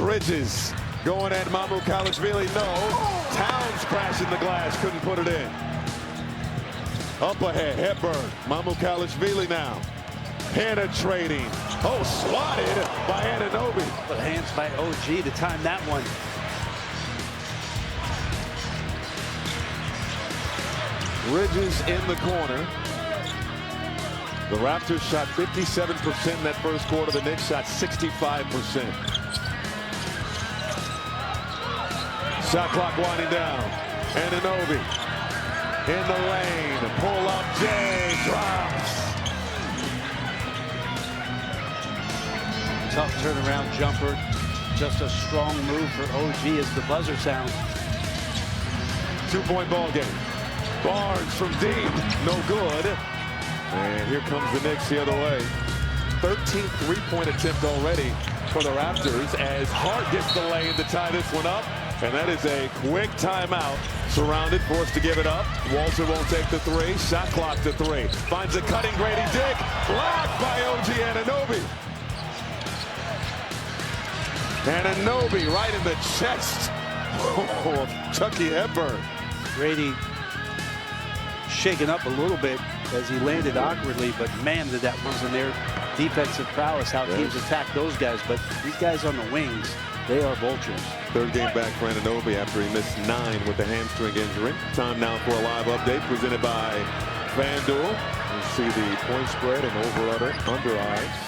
Bridges going at Mamoukalashvili. No. Towns crashing the glass. Couldn't put it in. Up ahead. Hepburn. Mamoukalashvili now. Penetrating. Oh, swatted by Anunoby. But hands by OG to time that one. Bridges in the corner. The Raptors shot 57% in that first quarter. The Knicks shot 65%. Shot clock winding down. Anunoby in the lane. Pull up. Jay drops. Tough turnaround jumper. Just a strong move for OG as the buzzer sounds. 2-point ball game. Barnes from deep. No good. And here comes the Knicks the other way. 13th three-point attempt already for the Raptors as Hart gets the lane to tie this one up. And that is a quick timeout. Surrounded, forced to give it up. Walter won't take the three. Shot clock to 3. Finds a cutting Grady Dick. Blocked by OG Anunoby. Anunoby right in the chest of Chucky Hepburn. Grady shaken up a little bit as he landed awkwardly, but man, did that wasn't their defensive prowess, how teams attack those guys. But these guys on the wings, they are vultures. Third game back for Anunoby after he missed 9 with the hamstring injury. Time now for a live update presented by FanDuel. You see the point spread and over/under odds.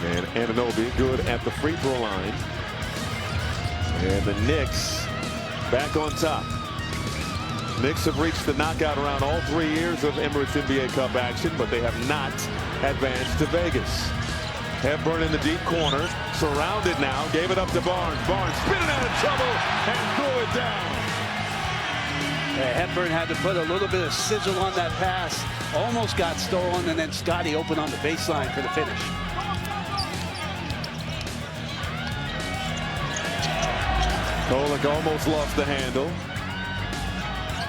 And Anunoby good at the free throw line. And the Knicks back on top. Knicks have reached the knockout round all 3 years of Emirates NBA Cup action, but they have not advanced to Vegas. Hepburn in the deep corner, surrounded now, gave it up to Barnes. Barnes spinning out of trouble and threw it down. Hepburn had to put a little bit of sizzle on that pass. Almost got stolen, and then Scotty opened on the baseline for the finish. Kolick almost lost the handle.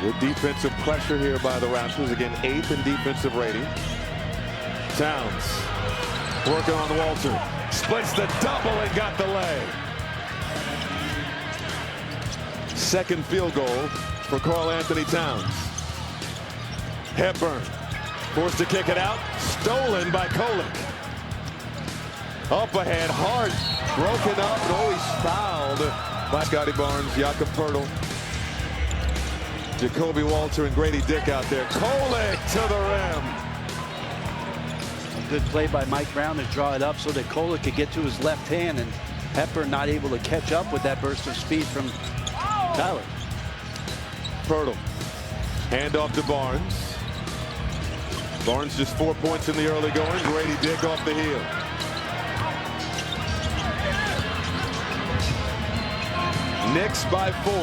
Good defensive pressure here by the Raptors. Again, 8th in defensive rating. Towns working on Walter. Splits the double and got the lay. Second field goal for Karl-Anthony Towns. Hepburn forced to kick it out. Stolen by Kolick. Up ahead, Hart broken up. Oh, he's fouled by Scotty Barnes, Jakob Poeltl, Jacoby Walter, and Grady Dick out there. Kolick to the rim. A good play by Mike Brown to draw it up so that Kolick could get to his left hand, and Hepburn not able to catch up with that burst of speed from Tyler. Poeltl. Hand off to Barnes. Barnes just 4 points in the early going. Grady Dick off the heel. Knicks by 4.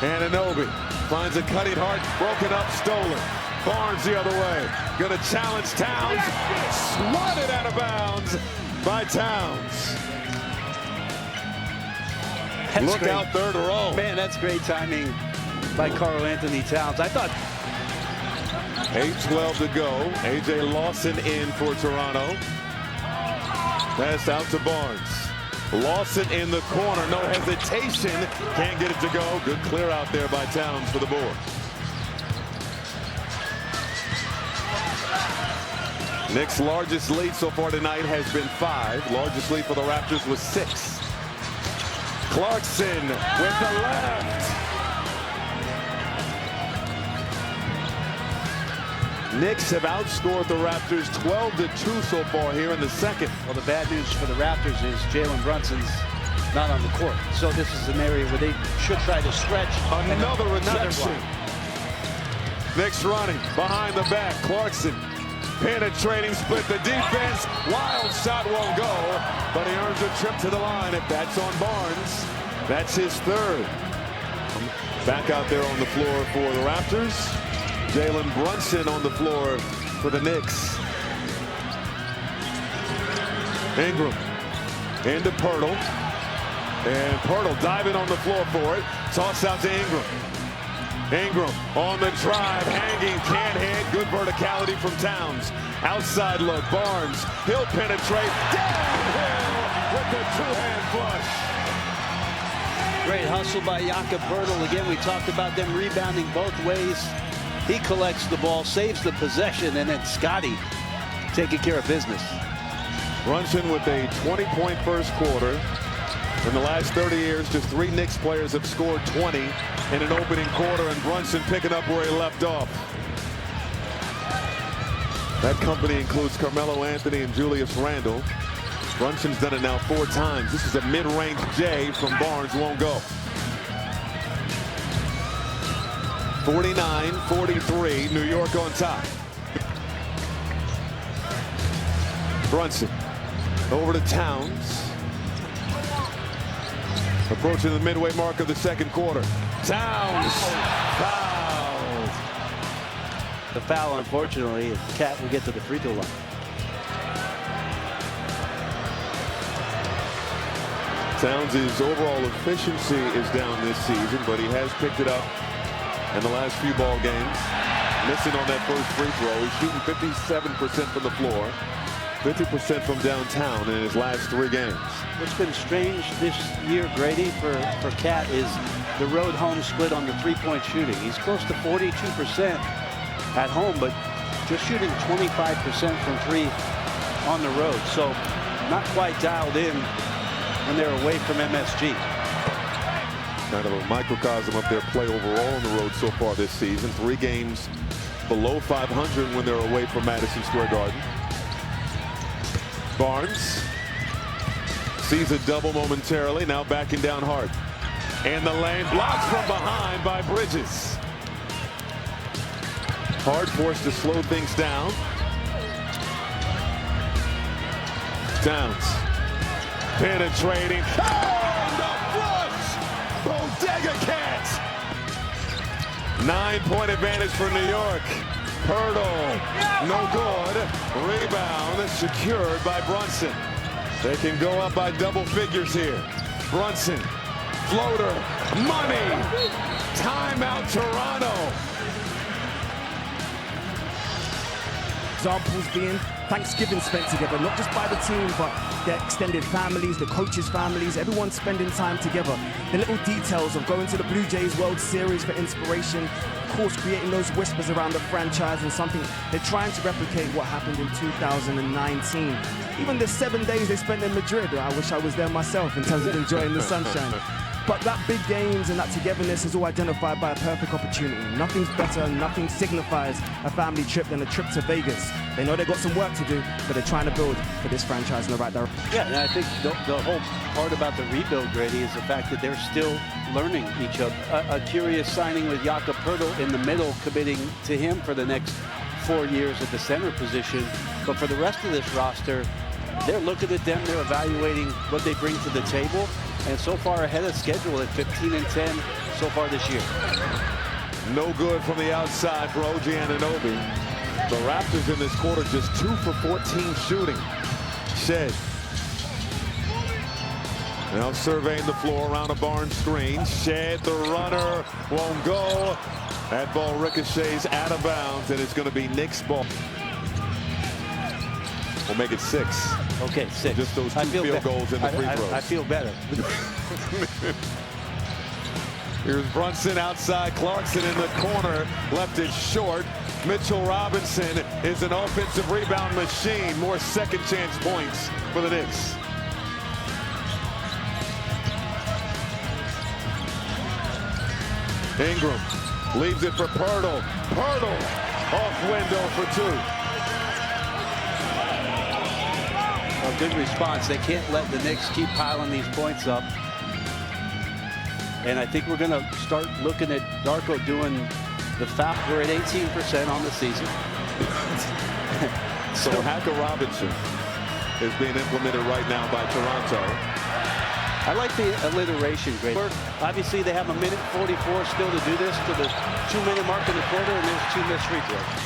Anunoby finds a cutting Hart, broken up, stolen. Barnes the other way. Gonna challenge Towns. Swatted out of bounds by Towns. Look great. out, third row. Man, that's great timing by Karl-Anthony Towns. I thought 8:12 to go. A.J. Lawson in for Toronto. Pass out to Barnes. Lawson in the corner, no hesitation, can't get it to go. Good clear out there by Towns for the board. Knicks' largest lead so far tonight has been 5. Largest lead for the Raptors was 6. Clarkson with the left. Knicks have outscored the Raptors 12-2 so far here in the second. Well, the bad news for the Raptors is Jalen Brunson's not on the court. So this is an area where they should try to stretch. Another rejection. Knicks running behind the back. Clarkson penetrating, split the defense. Wild shot won't go, but he earns a trip to the line. If that's on Barnes, that's his 3rd. Back out there on the floor for the Raptors. Jalen Brunson on the floor for the Knicks. Ingram into Poeltl. And Poeltl diving on the floor for it. Toss out to Ingram. Ingram on the drive, hanging, can't hit. Good verticality from Towns. Outside look, Barnes. He'll penetrate downhill with the two-hand flush. Great hustle by Jakob Poeltl. Again, we talked about them rebounding both ways. He collects the ball, saves the possession, and then Scotty taking care of business. Brunson with a 20-point first quarter. In the last 30 years, just 3 Knicks players have scored 20 in an opening quarter, and Brunson picking up where he left off. That company includes Carmelo Anthony and Julius Randle. Brunson's done it now 4 times. This is a mid-range J from Barnes, won't go. 49-43, New York on top. Brunson over to Towns. Approaching the midway mark of the second quarter. Towns fouled. The foul, unfortunately, Cat will get to the free throw line. Towns' overall efficiency is down this season, but he has picked it up in the last few ball games. Missing on that first free throw. He's shooting 57% from the floor, 50% from downtown in his last 3 games. What's been strange this year, Grady, for Cat is the road home split on the three-point shooting. He's close to 42% at home, but just shooting 25% from 3 on the road. So not quite dialed in when they're away from MSG. Kind of a microcosm of their play overall on the road so far this season. 3 games below 500 when they're away from Madison Square Garden. Barnes sees a double momentarily, now backing down hard. And the lane blocked from behind by Bridges. Hard forced to slow things down. Towns penetrating. Oh, the flush! Bodega Cats! 9-point advantage for New York. Poeltl, no good. Rebound secured by Brunson. They can go up by double figures here. Brunson, floater, money. Timeout, Toronto. Examples being Thanksgiving spent together, not just by the team, but their extended families, the coaches' families, everyone spending time together. The little details of going to the Blue Jays World Series for inspiration, of course, creating those whispers around the franchise and something they're trying to replicate what happened in 2019. Even the 7 days they spent in Madrid, I wish I was there myself in terms of enjoying the sunshine. But that big games and that togetherness is all identified by a perfect opportunity. Nothing's better, nothing signifies a family trip than a trip to Vegas. They know they've got some work to do, but they're trying to build for this franchise in the right direction. Yeah, and I think the whole part about the rebuild, Grady, is the fact that they're still learning each other. A curious signing with Jakob Poeltl in the middle, committing to him for the next 4 years at the center position. But for the rest of this roster, they're looking at them, they're evaluating what they bring to the table. And so far ahead of schedule at 15-10 so far this year. No good from the outside for OG Anunoby. The Raptors in this quarter just 2 for 14 shooting. Shed. Now surveying the floor around a Barnes screen. Shed, the runner, won't go. That ball ricochets out of bounds, and it's going to be Knicks ball. We'll make it 6. Okay, 6. Just those 2 field goals and the free throws. I feel better. Here's Brunson outside. Clarkson in the corner. Left it short. Mitchell Robinson is an offensive rebound machine. More second chance points for the Knicks. Ingram leaves it for Poeltl. Poeltl off window for 2. A good response. They can't let the Knicks keep piling these points up. And I think we're going to start looking at Darko doing the foul. We're at 18% on the season. So Hacker Robinson is being implemented right now by Toronto. I like the alliteration, Grady. Obviously, they have 1:44 still to do this to the 2-minute mark in the quarter, and there's 2 missed free throws.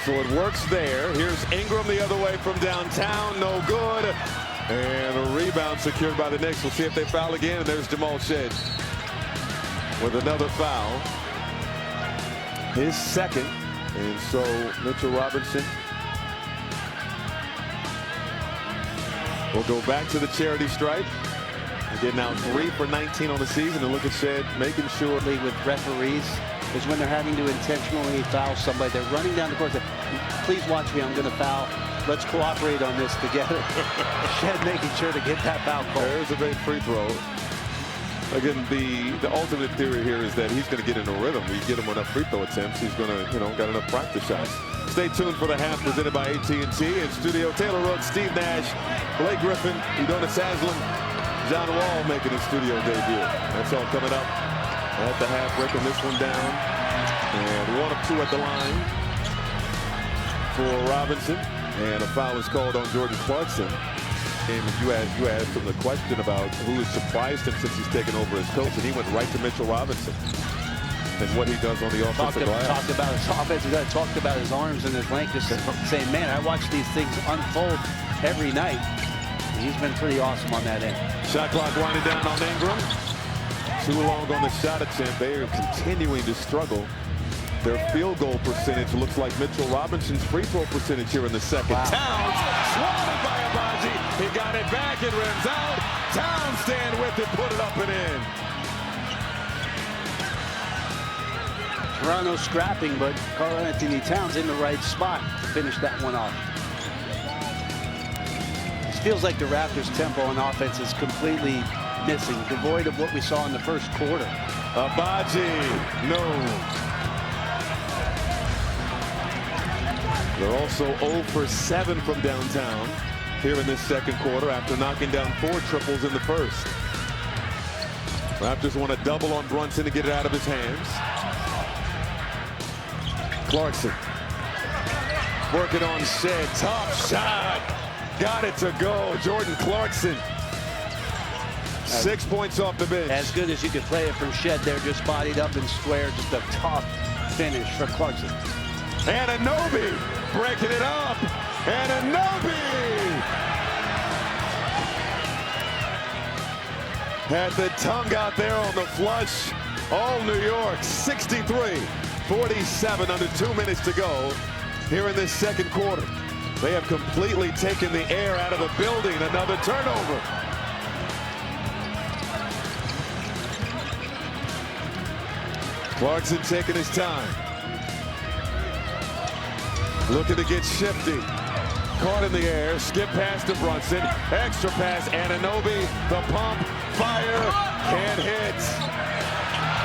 So it works there. Here's Ingram the other way from downtown. No good. And a rebound secured by the Knicks. We'll see if they foul again. And there's Jamal Shed with another foul. his second. And so Mitchell Robinson will go back to the charity stripe. Again, now 3 for 19 on the season. And look at Shed making sure. With referees is when they're having to intentionally foul somebody. They're running down the court. Please watch me. I'm going to foul. Let's cooperate on this together. Shed making sure to get that foul call. There's a big free throw. Again, the ultimate theory here is that he's going to get in a rhythm. You get him enough free throw attempts, he's going to, got enough practice shots. Stay tuned for the half presented by AT&T. In studio, Taylor Rooks, Steve Nash, Blake Griffin, Udonis Haslem, John Wall making his studio debut. That's all coming up at the half, breaking this one down. And 1 of 2 at the line for Robinson. And a foul is called on Jordan Clarkson. And you asked him the question about who has surprised him since he's taken over as coach, and he went right to Mitchell Robinson and what he does on the offensive glass. Talked about his offensive glass, talked about his arms and his length, just saying, man, I watch these things unfold every night. He's been pretty awesome on that end. Shot clock winding down on Ingram. Too long on the shot attempt. They are continuing to struggle. Their field goal percentage looks like Mitchell Robinson's free throw percentage here in the second. Wow. Towns swatted by Abaji. He got it back. It rims out. Towns stand with it, put it up and in. Toronto scrapping, but Karl-Anthony Towns in the right spot to finish that one off. It feels like the Raptors' tempo on offense is completely missing, devoid of what we saw in the first quarter. Abaji, no. They're also 0 for 7 from downtown here in this second quarter after knocking down 4 triples in the first. Raptors want to double on Brunson to get it out of his hands. Clarkson working on Shed. Top shot. Got it to go. Jordan Clarkson. 6 points off the bench. As good as you could play it from Shed there, just bodied up and square. Just a tough finish for Clarkson. Anunoby breaking it up. Anunoby had the tongue out there on the flush. All New York, 63-47, under 2 minutes to go here in this second quarter. They have completely taken the air out of the building. Another turnover. Clarkson taking his time. Looking to get shifty. Caught in the air. Skip pass to Brunson. Extra pass. Anunoby. The pump. Fire. Can't hit.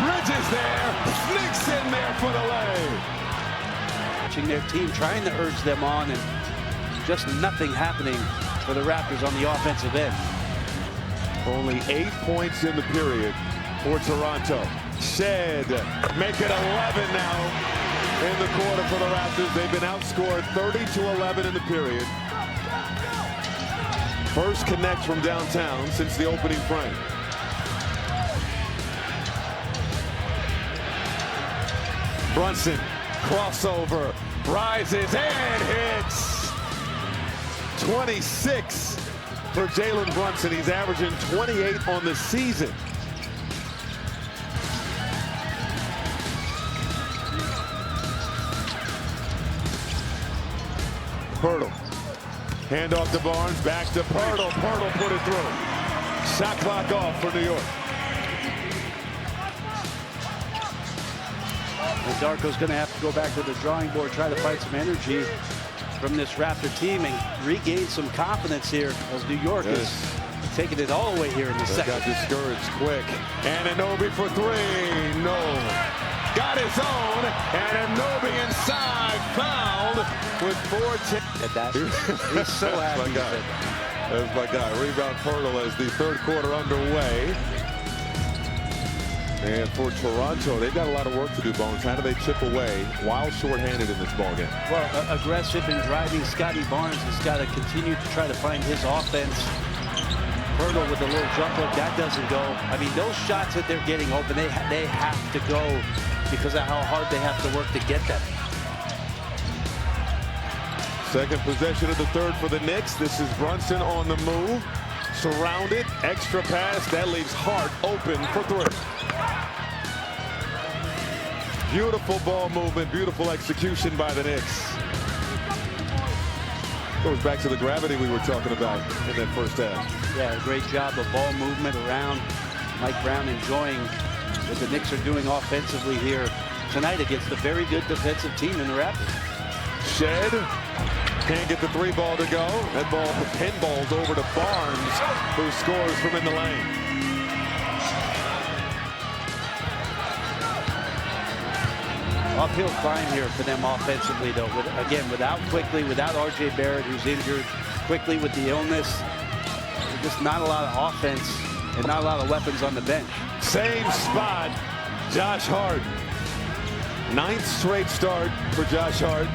Bridges there. Sneaks in there for the lay. Watching their team, trying to urge them on, and just nothing happening for the Raptors on the offensive end. Only 8 points in the period for Toronto. Shed make it 11 now in the quarter for the Raptors. They've been outscored 30-11 in the period. First connect from downtown since the opening frame. Brunson, crossover, rises and hits. 26 for Jalen Brunson. He's averaging 28 on the season. Pirtle. Hand off to Barnes, back to Pirtle. Pirtle put it through. Shot clock off for New York. And Darko's going to have to go back to the drawing board, try to find some energy from this Raptor team and regain some confidence here as New York is taking it all away here in the second. Got discouraged quick. Anunoby for 3. No. Got his own. Anunoby inside. Fouled with 4-10. At that. He's so happy. That's my guy. Rebound Pirtle as the third quarter underway. And for Toronto, they've got a lot of work to do, Bones. How do they chip away while shorthanded in this ballgame? Well, aggressive and driving. Scotty Barnes has got to continue to try to find his offense. Pirtle with a little jump hook, that doesn't go. I mean, those shots that they're getting open, they have to go because of how hard they have to work to get them. Second possession of the third for the Knicks. This is Brunson on the move. Surrounded. Extra pass. That leaves Hart open for 3. Beautiful ball movement, beautiful execution by the Knicks. Goes back to the gravity we were talking about in that first half. Yeah, great job of ball movement around. Mike Brown enjoying what the Knicks are doing offensively here tonight against a very good defensive team in the Raptors. Shed can't get the three ball to go. That ball pinballs over to Barnes, who scores from in the lane. Uphill climb here for them offensively, though. Again, without Quickly, without R.J. Barrett, who's injured, Quickly with the illness. Just not a lot of offense and not a lot of weapons on the bench. Same spot, Josh Hart. 9th straight start for Josh Hart.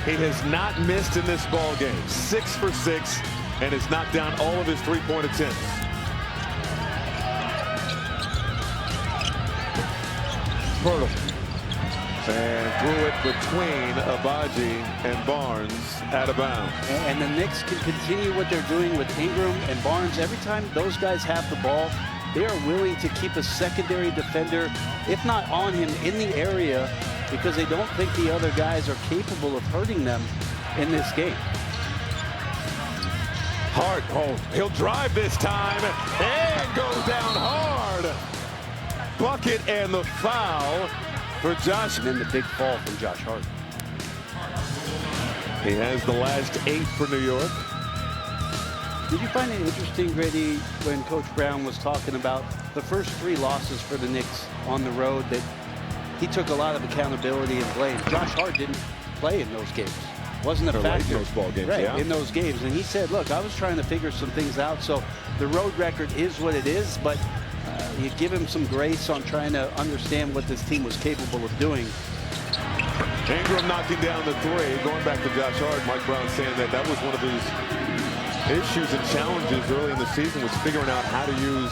He has not missed in this ball game. 6 for 6, and has knocked down all of his three-point attempts. Hurdle. And threw it between Abaji and Barnes out of bounds. And the Knicks can continue what they're doing with Ingram and Barnes. Every time those guys have the ball, they are willing to keep a secondary defender, if not on him, in the area, because they don't think the other guys are capable of hurting them in this game. Hart, he'll drive this time and goes down hard. Bucket and the foul for Josh. And then the big fall from Josh Hart. He has the last 8 for New York. Did you find it interesting, Grady, when Coach Brown was talking about the first 3 losses for the Knicks on the road, that he took a lot of accountability and blame? Josh Hart didn't play in those games. Wasn't a factor in those ball games, right, yeah. in those games. And he said, look, I was trying to figure some things out. So the road record is what it is, but you give him some grace on trying to understand what this team was capable of doing. Ingram knocking down the 3. Going back to Josh Hart, Mike Brown saying that that was one of his issues and challenges early in the season, was figuring out how to use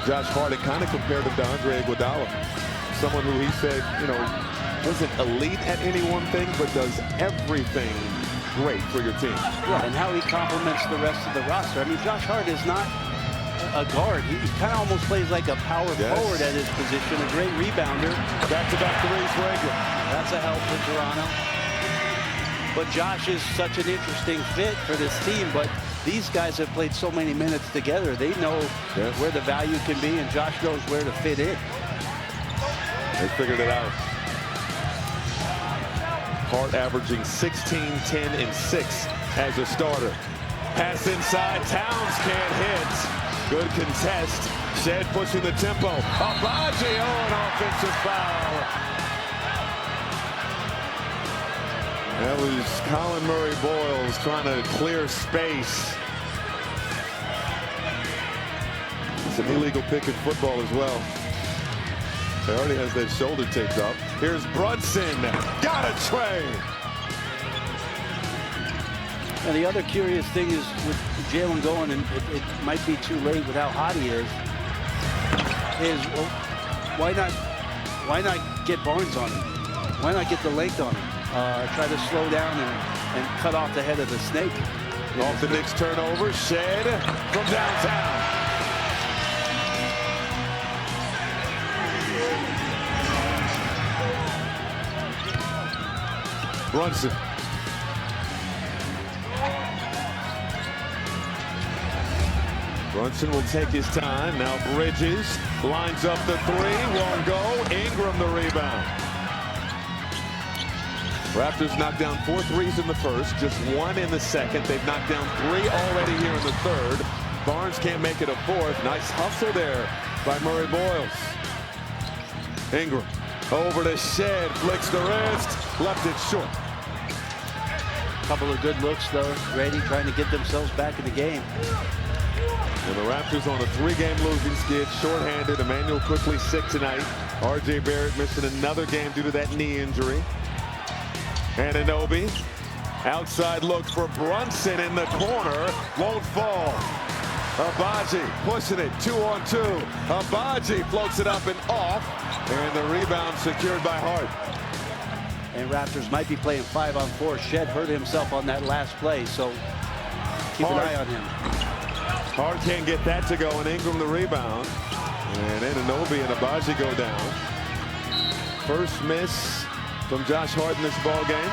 Josh Hart, and kind of compared him to Andre Iguodala. Someone who he said, you know, isn't elite at any one thing, but does everything great for your team. Yeah, and how he complements the rest of the roster. I mean, Josh Hart is not a guard. He kind of almost plays like a power forward at his position, a great rebounder. Back-to-back threes for Ingram. That's a help for Toronto. But Josh is such an interesting fit for this team, but these guys have played so many minutes together. They know where the value can be, and Josh knows where to fit in. They figured it out. Hart averaging 16, 10, and 6 as a starter. Pass inside. Towns can't hit. Good contest. Shed pushing the tempo. Abaji, an offensive foul. That was Colin Murray-Boyles trying to clear space. It's an illegal pick in football as well. He already has that shoulder taped up. Here's Brunson. Got a tray. And the other curious thing is with Jalen going, and it might be too late with how hot he is well, why not get Barnes on him? Why not get the length on him? Try to slow down and cut off the head of the snake. Off the Knicks turnover. Shed from downtown. Brunson. Brunson will take his time. Now Bridges lines up the 3. Won't go. Ingram the rebound. Raptors knocked down 4 threes in the first, just 1 in the second. They've knocked down 3 already here in the third. Barnes can't make it a 4th. Nice hustle there by Murray-Boyles. Ingram over to Shed, flicks the wrist, left it short. Couple of good looks though, Grady, trying to get themselves back in the game. And the Raptors on a 3-game losing skid, shorthanded. Emmanuel quickly sick tonight. R.J. Barrett missing another game due to that knee injury. Anunoby, outside look for Brunson in the corner, won't fall. Abaji pushing it, 2-on-2. Abaji floats it up and off, and the rebound secured by Hart. And Raptors might be playing 5-on-4. Shed hurt himself on that last play, so keep an eye on him. Hart can't get that to go, and Ingram the rebound. And Anunoby and Abaji go down. First miss from Josh Hart in this ball game.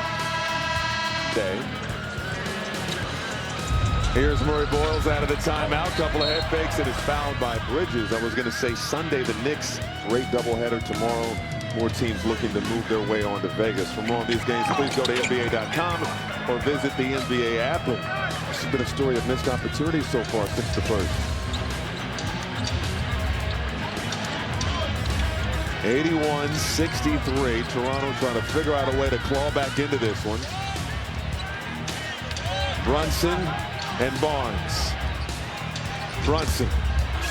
Here's Murray Boyles out of the timeout. Couple of head fakes and is fouled by Bridges. I was going to say Sunday, the Knicks, great doubleheader tomorrow. More teams looking to move their way on to Vegas. For more on these games, please go to NBA.com or visit the NBA app. And this has been a story of missed opportunities so far since the first. 81-63. Toronto trying to figure out a way to claw back into this one. Brunson and Barnes. Brunson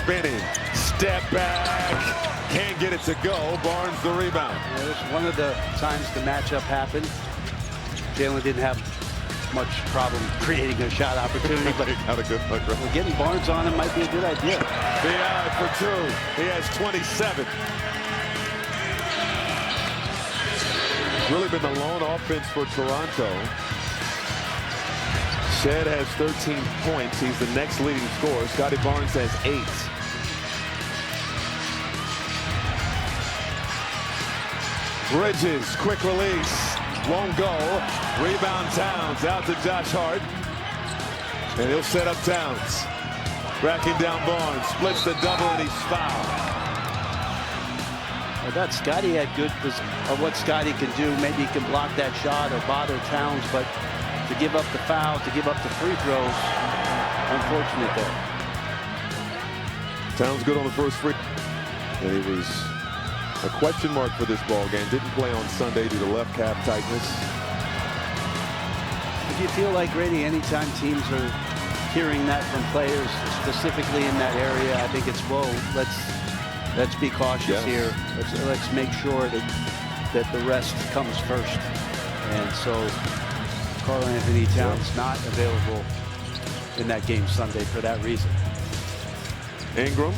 spinning, step back, can't get it to go. Barnes the rebound. Yeah, it was one of the times the matchup happened. Jalen didn't have much problem creating a shot opportunity, but got a good look. Getting Barnes on him might be a good idea. Beyond for two. He has 27. Really been the lone offense for Toronto. Shed has 13 points. He's the next leading scorer. Scotty Barnes has 8. Bridges, quick release. Won't go. Rebound Towns out to Josh Hart. And he'll set up Towns. Racking down Barnes. Splits the double and he's fouled. I thought Scotty had good of what Scotty can do. Maybe he can block that shot or bother Towns, but to give up the foul, to give up the free throws, unfortunate there. Towns good on the first free. And he was a question mark for this ball game. Didn't play on Sunday due to left calf tightness. If you feel like, Grady, anytime teams are hearing that from players, specifically in that area, I think it's, whoa, let's be cautious here. Let's make sure that the rest comes first. And so Karl Anthony Towns not available in that game Sunday for that reason. Ingram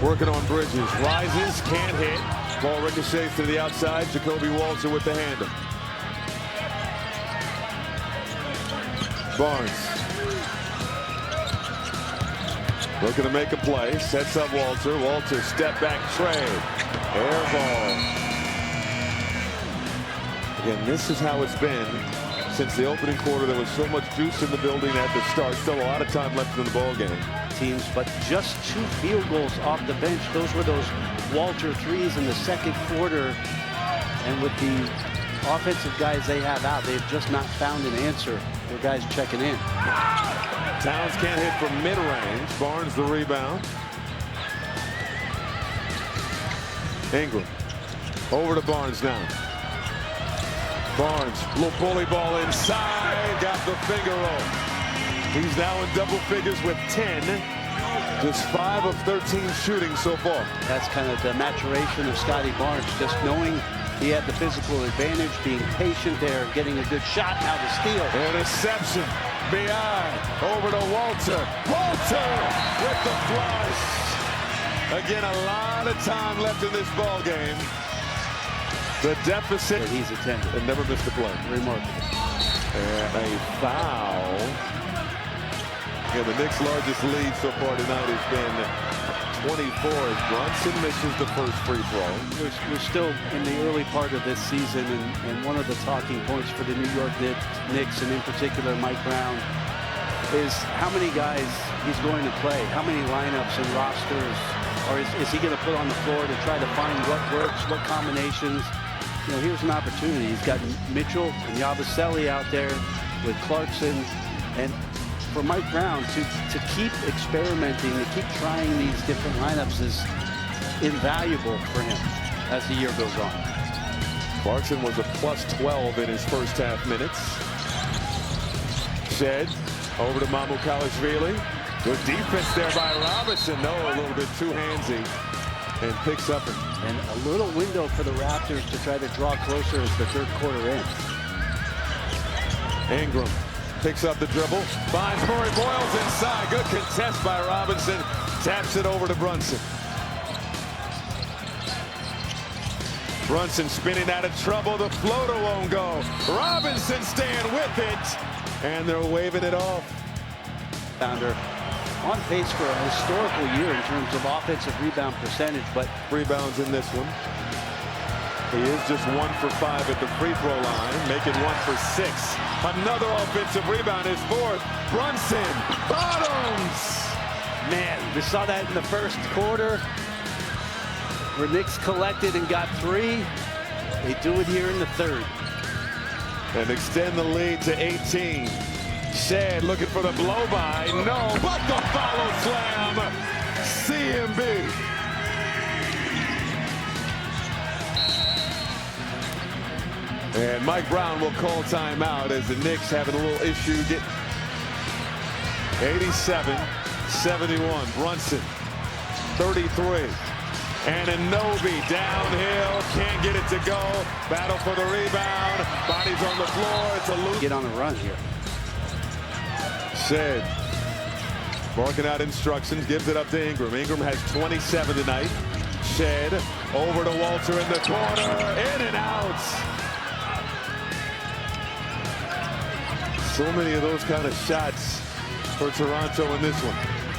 working on Bridges. Rises, can't hit. Ball ricochets to the outside. Jacoby Walter with the handle. Barnes looking to make a play. Sets up Walter. Walter step back trade. Air ball. Again, this is how it's been since the opening quarter. There was so much juice in the building at the start. Still a lot of time left in the ball game. Teams, but just 2 field goals off the bench. Those were those Walter threes in the second quarter. And with the offensive guys they have out, they've just not found an answer. Their guys checking in. Towns can't hit from mid-range. Barnes the rebound. Ingram over to Barnes now. Barnes, little bully ball inside, got the finger roll. He's now in double figures with 10. Just 5 of 13 shooting so far. That's kind of the maturation of Scotty Barnes, just knowing he had the physical advantage, being patient there, getting a good shot, now the steal. Interception, behind, over to Walter. Walter with the flush. Again, a lot of time left in this ball game. The deficit. That he's attended. And never missed a play. Remarkable. And a foul. Yeah, the Knicks' largest lead so far tonight has been 24 as Brunson misses the first free throw. We're still in the early part of this season, and one of the talking points for the New York Knicks, and in particular Mike Brown, is how many guys he's going to play, how many lineups and rosters, or is he going to put on the floor to try to find what works, what combinations. You know, here's an opportunity. He's got Mitchell and Yabusele out there with Clarkson, and for Mike Brown to keep experimenting, to keep trying these different lineups is invaluable for him as the year goes on. Clarkson was a plus 12 in his first half minutes. Shed over to Mamukelashvili. Good defense there by Robinson. No, a little bit too handsy. And picks up and a little window for the Raptors to try to draw closer as the third quarter ends. Ingram picks up the dribble, finds Murray Boyles inside. Good contest by Robinson. Taps it over to Brunson. Brunson spinning out of trouble. The floater won't go. Robinson staying with it. And they're waving it off. Pounder on pace for a historical year in terms of offensive rebound percentage, but rebounds in this one. He is just 1 for 5 at the free throw line. Make it 1 for 6. Another offensive rebound is fourth. Brunson, bottoms. Man, we saw that in the first quarter where Knicks collected and got 3. They do it here in the third. And extend the lead to 18. Shad looking for the blow by. No, but the follow slam. CMB. And Mike Brown will call timeout as the Knicks having a little issue. 87-71. Brunson, 33. And Anunoby downhill, can't get it to go. Battle for the rebound. Bodies on the floor. It's a loose. Get on a run here. Shad barking out instructions, gives it up to Ingram. Ingram has 27 tonight. Shad over to Walter in the corner, in and out. So many of those kind of shots for Toronto in this one.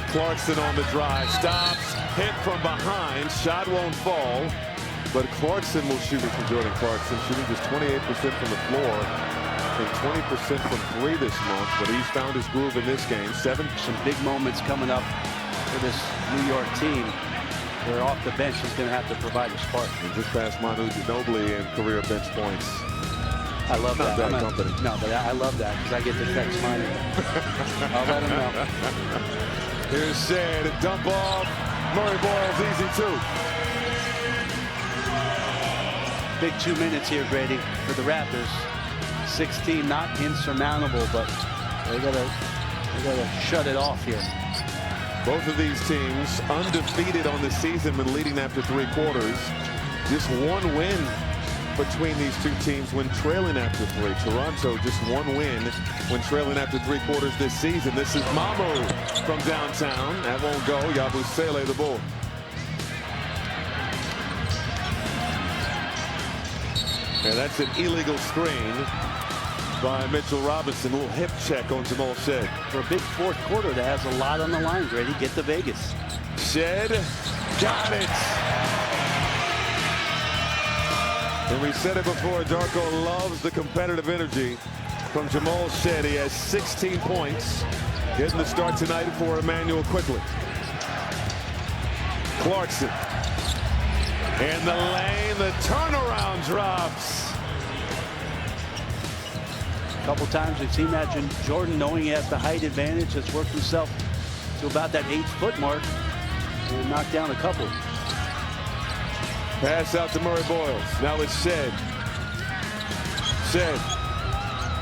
Clarkson on the drive, stops, hit from behind, shot won't fall, but Clarkson will shoot it from Jordan Clarkson, shooting just 28% from the floor and 20% from 3 this month, but he's found his groove in this game. Some big moments coming up for this New York team. Where off the bench is going to have to provide a spark. And just past Manu Ginobili in career bench points. I love Not that. bad company. No, but I love that because I get to text mine. I'll let him know. Here's Shad, a dump off. Murray Boyles, easy too. Big 2 minutes here, Grady, for the Raptors. 16, not insurmountable, but they gotta shut it off here. Both of these teams undefeated on the season when leading after 3 quarters. Just 1 win between these two teams when trailing after 3. Toronto just 1 win when trailing after 3 quarters this season. This is Mamu from downtown. That won't go. Yabusele the ball. And that's an illegal screen by Mitchell Robinson. A little hip check on Jamal Shad. For a big fourth quarter that has a lot on the line, Grady. Get to Vegas. Shad got it. And we said it before, Darko loves the competitive energy from Jamal Shad. He has 16 points. Getting the start tonight for Emmanuel quickly. Clarkson. In the lane, the turnaround drops. A couple times we've seen that Jordan, knowing he has the height advantage, has worked himself to about that 8-foot mark and knocked down a couple. Pass out to Murray Boyles. Now it's Shad. Shad.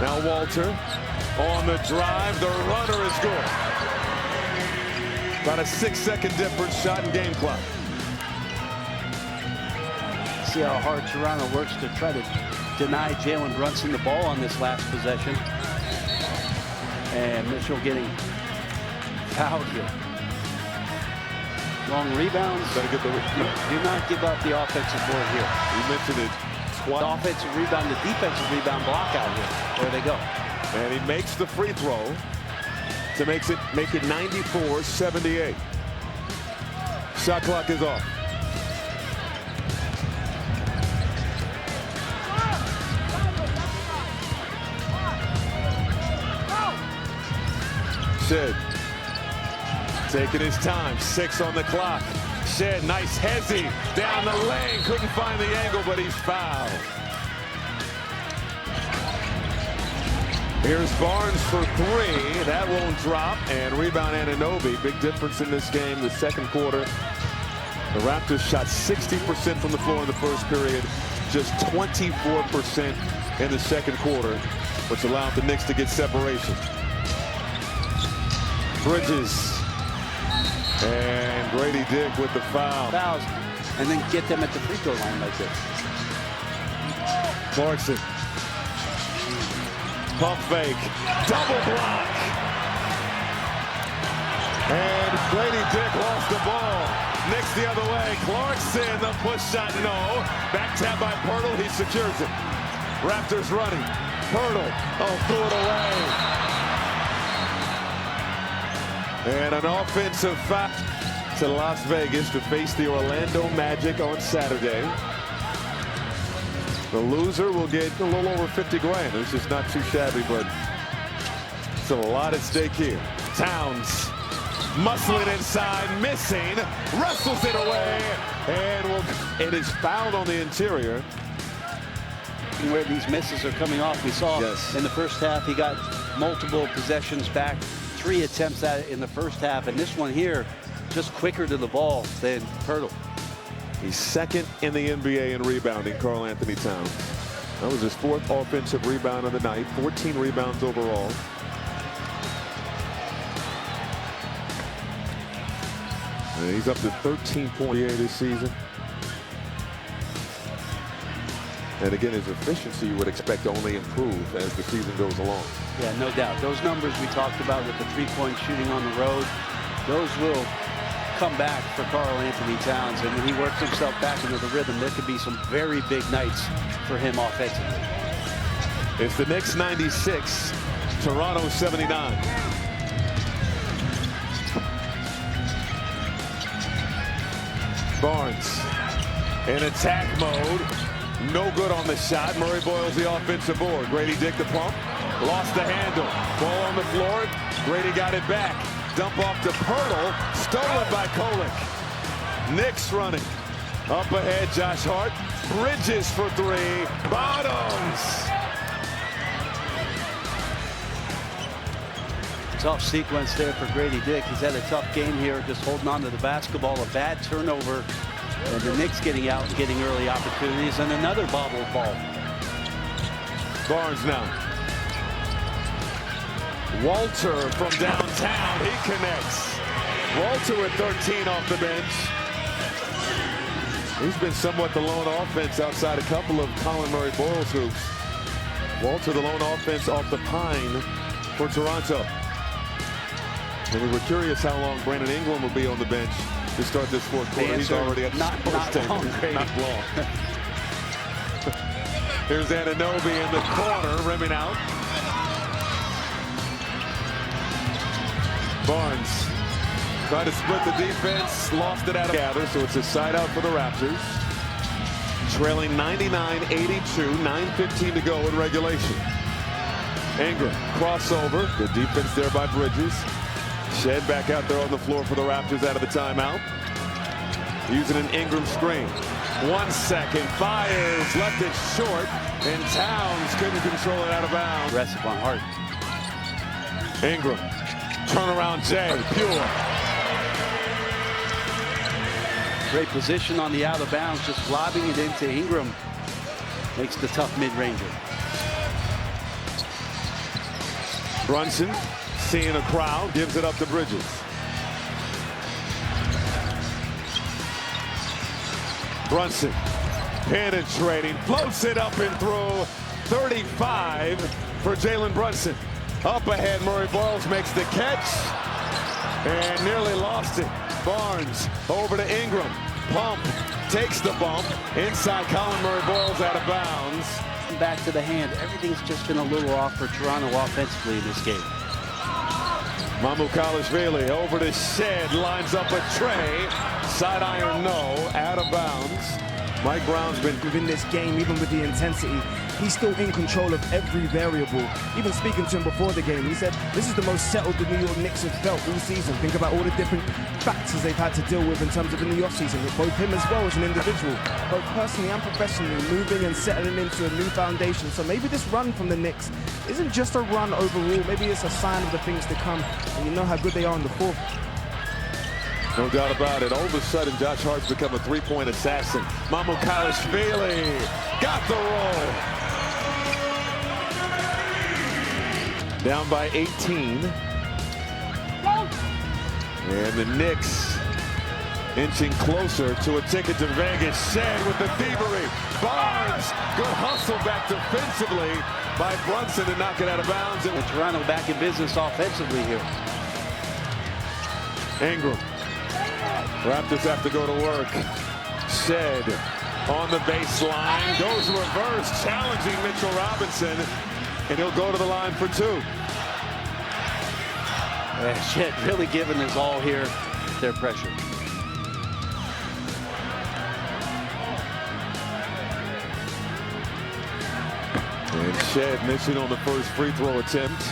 Now Walter on the drive. The runner is good. About a 6-second difference, shot and game clock. See how hard Toronto works to try to deny Jalen Brunson the ball on this last possession. And Mitchell getting fouled here. Long rebounds. Better get the do not give up the offensive board here. You mentioned it twice. The offensive rebound, the defensive rebound block out here. There they go. And he makes the free throw to make it 94-78. Shot clock is off. Shad taking his time. 6 on the clock. Shad, nice hezzy down the lane. Couldn't find the angle, but he's fouled. Here's Barnes for 3. That won't drop. And rebound Anunoby. Big difference in this game. The second quarter. The Raptors shot 60% from the floor in the first period. Just 24% in the second quarter, which allowed the Knicks to get separation. Bridges. And Grady Dick with the foul. Fouls. And then get them at the free throw line like this. Clarkson. Pump fake. Double block. And Grady Dick lost the ball. Knicks the other way. Clarkson, the push shot, no. Back tap by Pirtle, he secures it. Raptors running. Pirtle, threw it away. And an offensive foul to Las Vegas to face the Orlando Magic on Saturday. The loser will get a little over 50 grand. It's just not too shabby, but still a lot at stake here. Towns muscling inside, missing, wrestles it away, and it is fouled on the interior. Where these misses are coming off, we saw in the first half he got multiple possessions back, 3 attempts at it in the first half, and this one here just quicker to the ball than Pirtle. He's second in the NBA in rebounding, Karl Anthony Towns. That was his 4th offensive rebound of the night, 14 rebounds overall. And he's up to 13.8 this season. And again, his efficiency you would expect to only improve as the season goes along. Yeah, no doubt. Those numbers we talked about with the 3-point shooting on the road, those will come back for Karl Anthony Towns. And when he works himself back into the rhythm, there could be some very big nights for him offensively. It's the Knicks 96, Toronto 79. Barnes in attack mode. No good on the shot. Murray Boyle's the offensive board. Grady Dick the pump. Lost the handle. Ball on the floor. Grady got it back. Dump off to Pirtle. Stolen by Kolick. Knicks running. Up ahead, Josh Hart. Bridges for 3. Bottoms. Tough sequence there for Grady Dick. He's had a tough game here, just holding on to the basketball. A bad turnover. And the Knicks getting out and getting early opportunities, and another bobbled ball. Barnes now. Walter from downtown. He connects. Walter with 13 off the bench. He's been somewhat the lone offense outside a couple of Colin Murray Boyle's hoops. Walter the lone offense off the pine for Toronto. And we were curious how long Brandon Ingram will be on the bench to start this 4th quarter. He's already at not long. Not long. Here's Anunoby in the corner, rimming out. Barnes tried to split the defense, lost it out of gather, so it's a side out for the Raptors. Trailing 99-82, 9:15 to go in regulation. Ingram, crossover. Good defense there by Bridges. Shed back out there on the floor for the Raptors out of the timeout. Using an Ingram screen. 1 second, fires, left it short, and Towns couldn't control it out of bounds. Aggressive on Hart. Ingram, turnaround Jay, pure. Great position on the out of bounds, just lobbing it into Ingram. Makes the tough mid-ranger. Brunson, seeing a crowd, gives it up to Bridges. Brunson penetrating, floats it up and through. 35 for Jalen Brunson. Up ahead, Murray Boyles makes the catch and nearly lost it. Barnes over to Ingram. Pump, takes the bump. Inside, Colin Murray Boyles out of bounds. Back to the hand. Everything's just been a little off for Toronto offensively in this game. Mamukalishvili over to Shed, lines up a tray. Side iron, no, out of bounds. Mike Brown's been within this game, even with the intensity, he's still in control of every variable. Even speaking to him before the game, he said, this is the most settled the New York Knicks have felt all season. Think about all the different factors they've had to deal with in terms of in the offseason, with both him as well as an individual, both personally and professionally, moving and settling into a new foundation. So maybe this run from the Knicks isn't just a run overall, maybe it's a sign of the things to come, and you know how good they are in the 4th. No doubt about it. All of a sudden, Josh Hart's become a three-point assassin. Mamukalishvili got the roll. Down by 18. And the Knicks inching closer to a ticket to Vegas. Shed with the thievery. Barnes, good hustle back defensively by Brunson to knock it out of bounds. And Toronto back in business offensively here. Ingram. Raptors have to go to work. Shed on the baseline, goes reverse, challenging Mitchell Robinson, and he'll go to the line for 2. Shed really giving his all here, their pressure. And Shed missing on the first free throw attempt.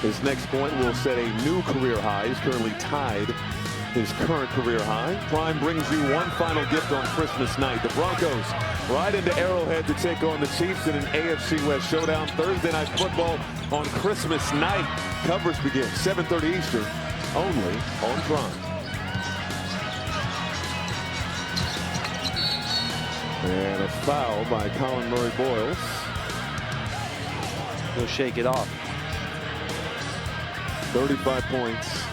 His next point will set a new career high. He's currently tied his current career high. Prime brings you one final gift on Christmas night. The Broncos ride into Arrowhead to take on the Chiefs in an AFC West showdown. Thursday night football on Christmas night. Coverage begins 7:30 Eastern, only on Prime. And a foul by Colin Murray-Boyles. He'll shake it off. 35 points,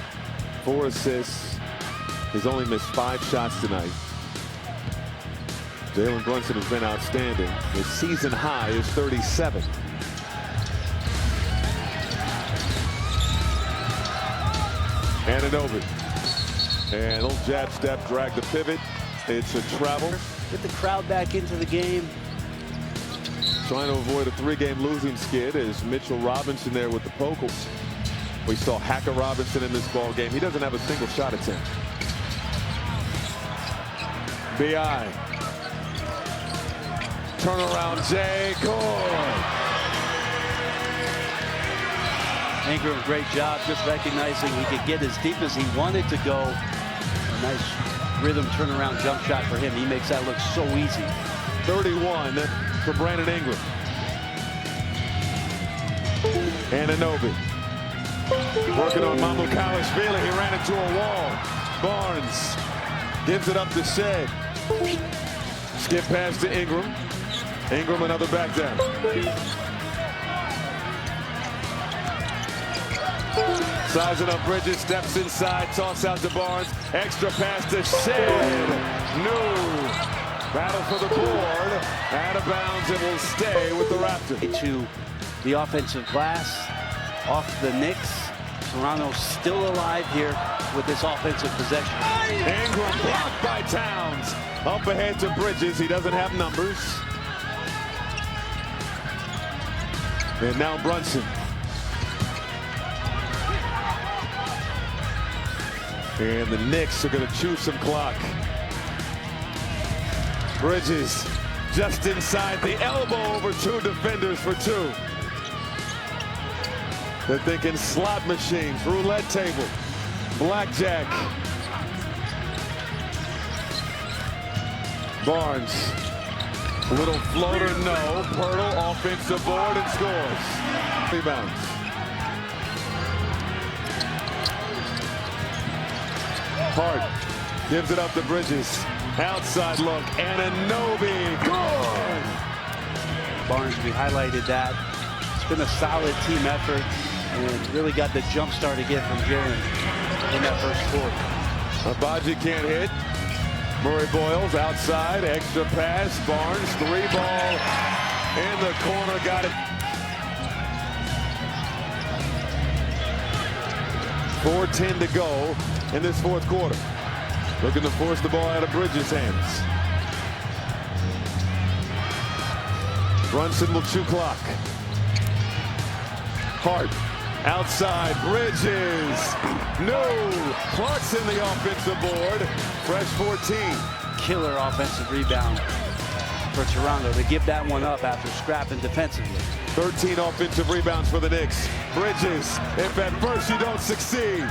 4 assists. He's only missed 5 shots tonight. Jalen Brunson has been outstanding. His season high is 37. Anunoby. And little jab step, drag the pivot. It's a travel. Get the crowd back into the game. Trying to avoid a 3-game losing skid is Mitchell Robinson there with the pokles. We saw Hacker Robinson in this ball game. He doesn't have a single shot attempt. B.I. Turnaround, Jay Coy. Ingram, great job just recognizing he could get as deep as he wanted to go. A nice rhythm turnaround jump shot for him. He makes that look so easy. 31 for Brandon Ingram. Anunoby. Working on Mamukalishvili. He ran into a wall. Barnes gives it up to Shed. Skip pass to Ingram. Ingram another back down. Sizing up Bridges, steps inside, toss out to Barnes. Extra pass to Shed. No. Battle for the board. Out of bounds and will stay with the Raptors. To the offensive glass. Off the Knicks. Toronto's still alive here with this offensive possession. Ingram blocked by Towns. Up ahead to Bridges. He doesn't have numbers. And now Brunson. And the Knicks are going to chew some clock. Bridges just inside the elbow over 2 defenders for 2. They're thinking slot machines, roulette table, blackjack. Barnes, little floater, no. Pirtle, offensive board and scores. Rebounds. Hart gives it up to Bridges. Outside look, Anunoby, good! Barnes, we highlighted that. It's been a solid team effort. And really got the jump start again from Jaren in that first quarter. Abaji can't hit. Murray-Boyles outside, extra pass. Barnes, 3-ball in the corner, got it. 4:10 to go in this fourth quarter. Looking to force the ball out of Bridges' hands. Brunson will chew clock. Hart. Outside, Bridges. No. Clarkson the offensive board. Fresh 14. Killer offensive rebound for Toronto to give that one up after scrapping defensively. 13 offensive rebounds for the Knicks. Bridges, if at first you don't succeed.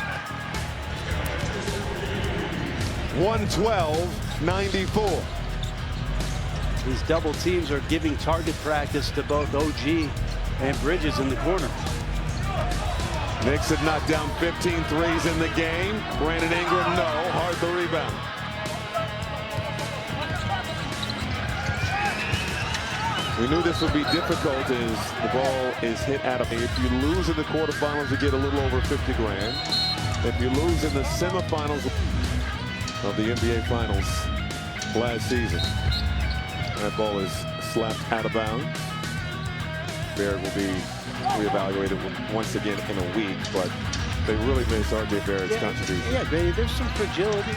112-94. These double teams are giving target practice to both OG and Bridges in the corner. Knicks have knocked down 15 threes in the game. Brandon Ingram, no. Hart the rebound. We knew this would be difficult as the ball is hit out of me. If you lose in the quarterfinals, you get a little over 50 grand. If you lose in the semifinals of the NBA Finals last season, that ball is slapped out of bounds. Barrett will be reevaluated once again in a week, but they really miss R.J. Barrett's contribution. Yeah, Brady, there's some fragility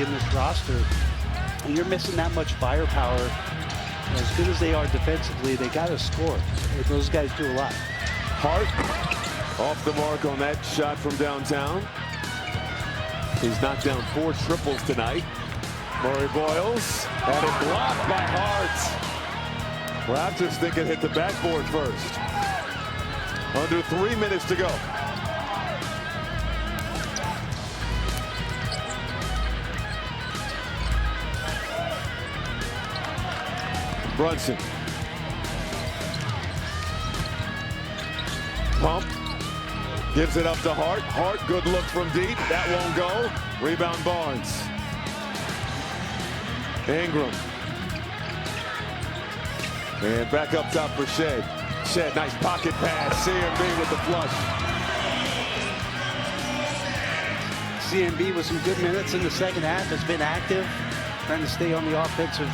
in this roster. And you're missing that much firepower. As good as they are defensively, they got to score. Those guys do a lot. Hart off the mark on that shot from downtown. He's knocked down 4 triples tonight. Murray-Boyles had it blocked by Hart. Raptors think it hit the backboard first. Under 3 minutes to go. Brunson. Pump. Gives it up to Hart. Hart, good look from deep. That won't go. Rebound Barnes. Ingram. And back up top for Shea. Shea, nice pocket pass. CMB with the flush. CMB with some good minutes in the second half. Has been active, trying to stay on the offensive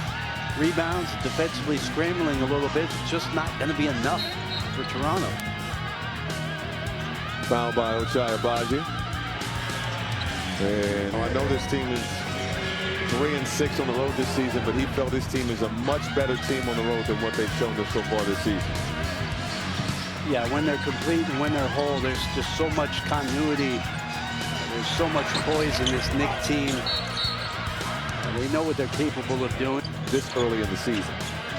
rebounds, defensively scrambling a little bit. It's just not going to be enough for Toronto. Foul by Ochai Agbaji. And I know this team is 3-6 on the road this season, but he felt his team is a much better team on the road than what they've shown us so far this season. Yeah, when they're complete and when they're whole, there's just so much continuity. There's so much poise in this Knicks team. They know what they're capable of doing. This early in the season.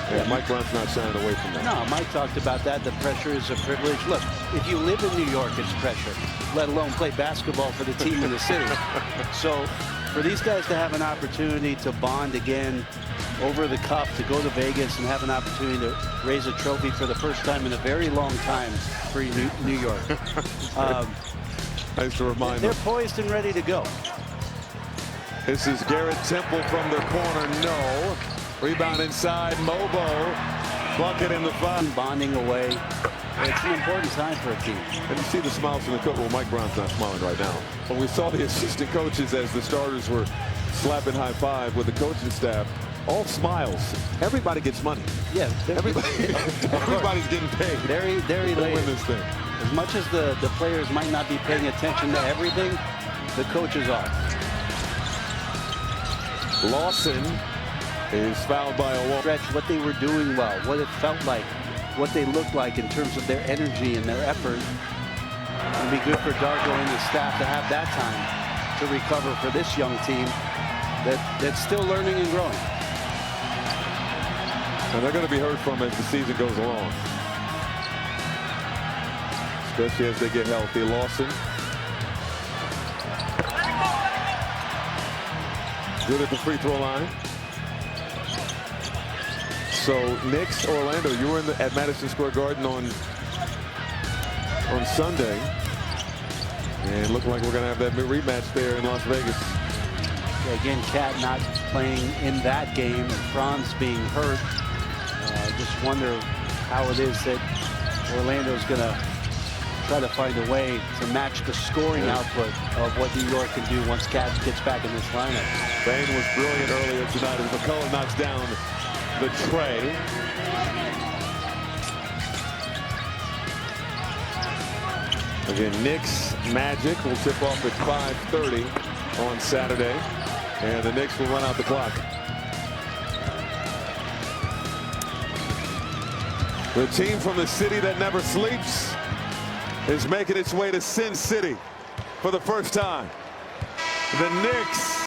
And Mike Brown's not shying away from that. No, Mike talked about that. The pressure is a privilege. Look, if you live in New York, it's pressure, let alone play basketball for the team in the city. So for these guys to have an opportunity to bond again over the cup, to go to Vegas and have an opportunity to raise a trophy for the first time in a very long time for New York. Nice to remind they're them. poised and ready to go. This is Garrett Temple from the corner. No. Rebound inside. Mobo. Bucket in the front. Bonding away. It's an important time for a team. And you see the smiles from the coach. Well, Mike Brown's not smiling right now. But we saw the assistant coaches as the starters were slapping high five with the coaching staff. All smiles. Everybody gets money. Yeah. Everybody's getting paid. Very to late. win this thing. As much as the players might not be paying attention to everything, the coaches are. Lawson is fouled by a wall. Stretch what they were doing well, what it felt like, what they looked like in terms of their energy and their effort. It'd be good for Darko and his staff to have that time to recover for this young team that's still learning and growing. And they're going to be heard from as the season goes along. Especially as they get healthy. Lawson. Good at the free throw line. So Knicks, Orlando, you were at Madison Square Garden on Sunday. And looking like we're going to have that rematch there in Las Vegas. Yeah, again, Cat not playing in that game and Franz being hurt. Just wonder how it is that Orlando's going to try to find a way to match the scoring output of what New York can do once Cat gets back in this lineup. Bain was brilliant earlier tonight as McCullough knocks down the tray. Again, Knicks Magic will tip off at 5:30 on Saturday, and the Knicks will run out the clock. The team from the city that never sleeps is making its way to Sin City for the first time. The Knicks